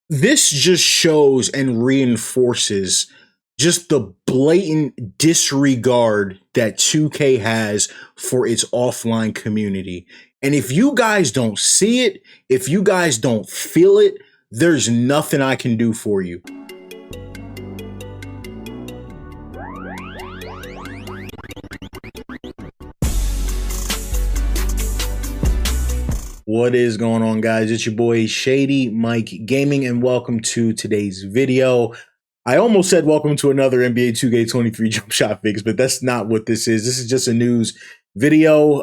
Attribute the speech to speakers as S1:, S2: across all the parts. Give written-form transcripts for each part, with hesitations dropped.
S1: This just shows and reinforces just the blatant disregard that 2K has for its offline community. And if you guys don't see it, if you guys don't feel it, there's nothing I can do for you. What is going on, guys? It's your boy Shady Mike Gaming, and welcome to today's video. I almost said welcome to another NBA2K23 jump shot fix, but that's not what this is. This is just a news video.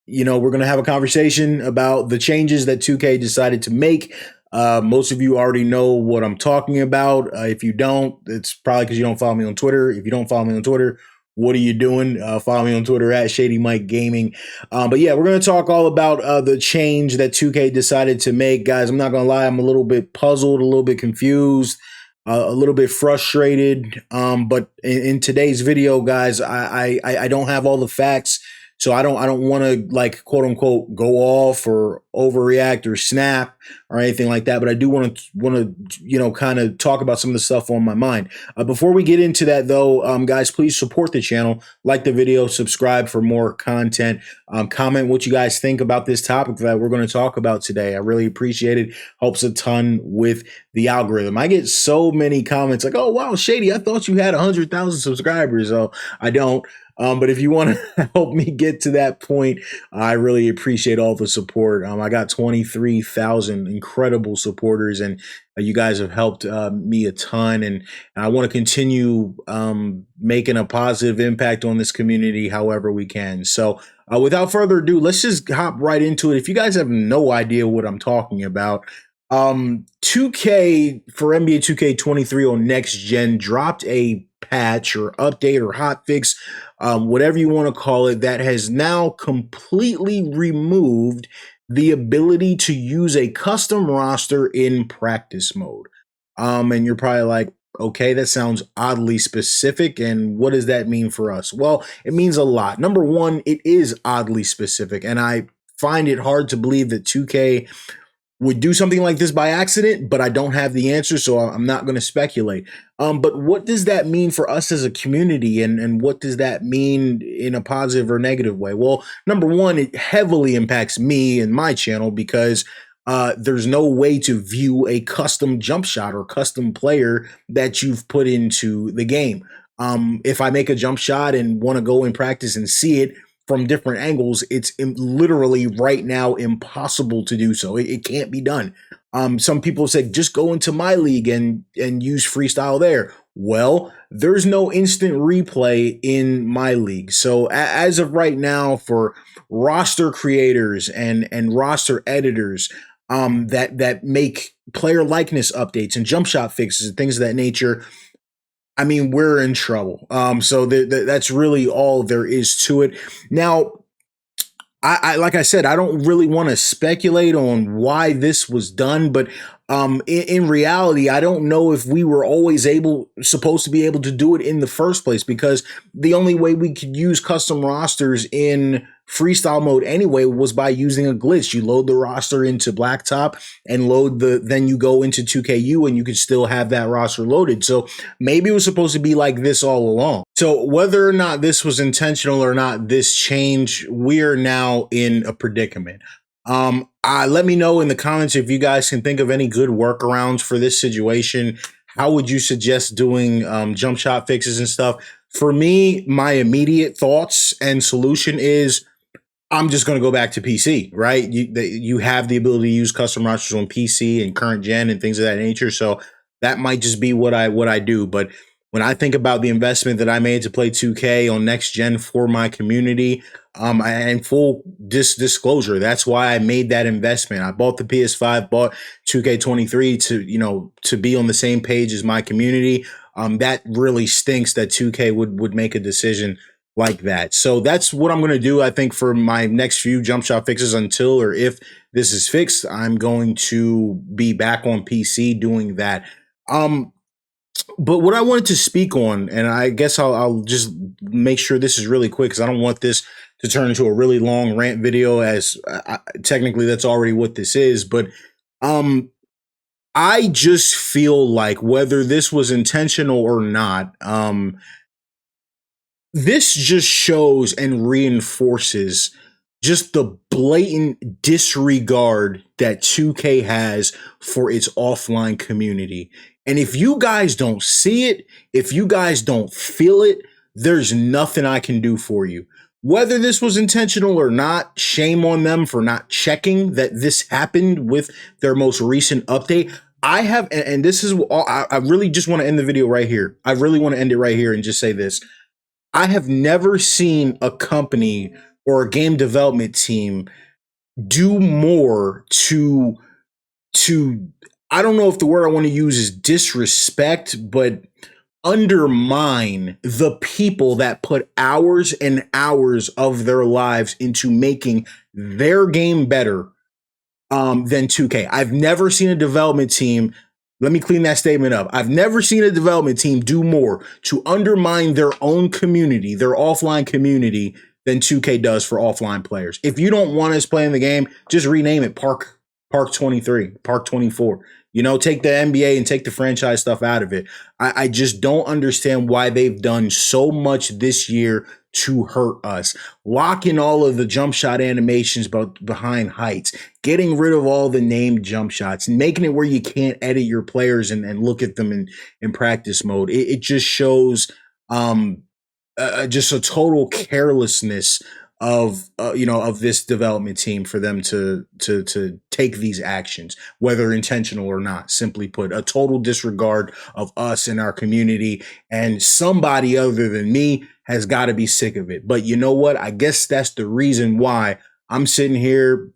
S1: We're gonna have a conversation about the changes that 2K decided to make. Most of you already know what I'm talking about. If you don't, it's probably because you don't follow me on Twitter. If you don't follow me on Twitter, what are you doing? Follow me on Twitter at ShadyMikeGaming. But yeah, we're going to talk all about the change that 2K decided to make. Guys, I'm not going to lie. I'm a little bit puzzled, a little bit confused, a little bit frustrated. But in today's video, guys, I don't have all the facts. So I don't want to, like, quote unquote, go off or overreact or snap or anything like that. But I do want to kind of talk about some of the stuff on my mind. Before we get into that, though, guys, please support the channel, like the video, subscribe for more content, comment what you guys think about this topic that we're going to talk about today. I really appreciate it. Helps a ton with the algorithm. I get so many comments like, "Oh wow, Shady, I thought you had 100,000 subscribers." Oh, I don't. But if you want to help me get to that point, I really appreciate all the support. I got 23,000 incredible supporters, and you guys have helped me a ton. And I want to continue making a positive impact on this community however we can. So without further ado, let's just hop right into it. If you guys have no idea what I'm talking about, 2K for NBA 2K23 on next gen dropped a patch or update or hot fix, whatever you want to call it, that has now completely removed the ability to use a custom roster in practice mode. And you're probably like, okay, that sounds oddly specific. And what does that mean for us? Well, it means a lot. Number one, it is oddly specific. And I find it hard to believe that 2K would do something like this by accident, but I don't have the answer, so I'm not going to speculate. But what does that mean for us as a community, and what does that mean in a positive or negative way? Well, number one, it heavily impacts me and my channel because there's no way to view a custom jump shot or custom player that you've put into the game. If I make a jump shot and want to go in practice and see it from different angles, it's literally right now impossible to do so. It can't be done. Some people say, just go into my league and use freestyle there. Well, there's no instant replay in my league. So as of right now, for roster creators and roster editors that make player likeness updates and jump shot fixes and things of that nature, I mean, we're in trouble. So that's really all there is to it. Now, I like I said, I don't really want to speculate on why this was done, but in reality, I don't know if we were always supposed to be able to do it in the first place, because the only way we could use custom rosters in freestyle mode anyway was by using a glitch. You load the roster into Blacktop and then you go into 2KU and you could still have that roster loaded. So maybe it was supposed to be like this all along. So whether or not this was intentional or not, this change, we're now in a predicament. Let me know in the comments if you guys can think of any good workarounds for this situation. How would you suggest doing jump shot fixes and stuff? For me, my immediate thoughts and solution is I'm just going to go back to PC, right? You have the ability to use custom rosters on PC and current gen and things of that nature. So that might just be what I do. But when I think about the investment that I made to play 2K on next gen for my community, and full disclosure, that's why I made that investment. I bought the PS5, bought 2K23 to be on the same page as my community. That really stinks that 2K would make a decision like that. So that's what I'm going to do. I think for my next few jump shot fixes, until or if this is fixed, I'm going to be back on PC doing that. But what I wanted to speak on, and I guess I'll just make sure this is really quick, because I don't want this to turn into a really long rant video, as technically that's already what this is. But I just feel like whether this was intentional or not, this just shows and reinforces just the blatant disregard that 2K has for its offline community. And if you guys don't see it, if you guys don't feel it, there's nothing I can do for you. Whether this was intentional or not, shame on them for not checking that this happened with their most recent update. I have, and this is all, I really just want to end the video right here. I really want to end it right here and just say this. I have never seen a company or a game development team do more to I don't know if the word I want to use is disrespect, but undermine the people that put hours and hours of their lives into making their game better than 2K. I've never seen a development team. Let me clean that statement up. I've never seen a development team do more to undermine their own community, their offline community, than 2K does for offline players. If you don't want us playing the game, just rename it Park 23, Park 24. You know, take the NBA and take the franchise stuff out of it. I just don't understand why they've done so much this year to hurt us. Locking all of the jump shot animations behind heights, getting rid of all the named jump shots, and making it where you can't edit your players and look at them in practice mode. It just shows just a total carelessness of of this development team for them to take these actions, whether intentional or not. Simply put, a total disregard of us and our community, and somebody other than me has got to be sick of it. But you know what? I guess that's the reason why I'm sitting here,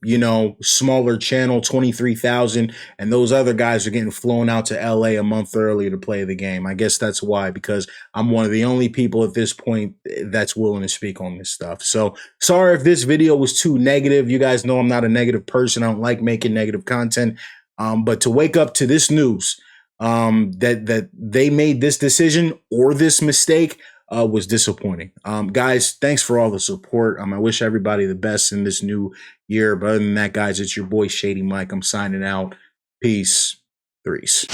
S1: smaller channel, 23,000, and those other guys are getting flown out to LA a month earlier to play the game. I guess that's why, because I'm one of the only people at this point that's willing to speak on this stuff. So sorry if this video was too negative. You guys know I'm not a negative person. I don't like making negative content. But to wake up to this news, that they made this decision or this mistake, was disappointing. Guys, thanks for all the support. I wish everybody the best in this new year. But other than that, guys, it's your boy Shady Mike. I'm signing out. Peace. Threes.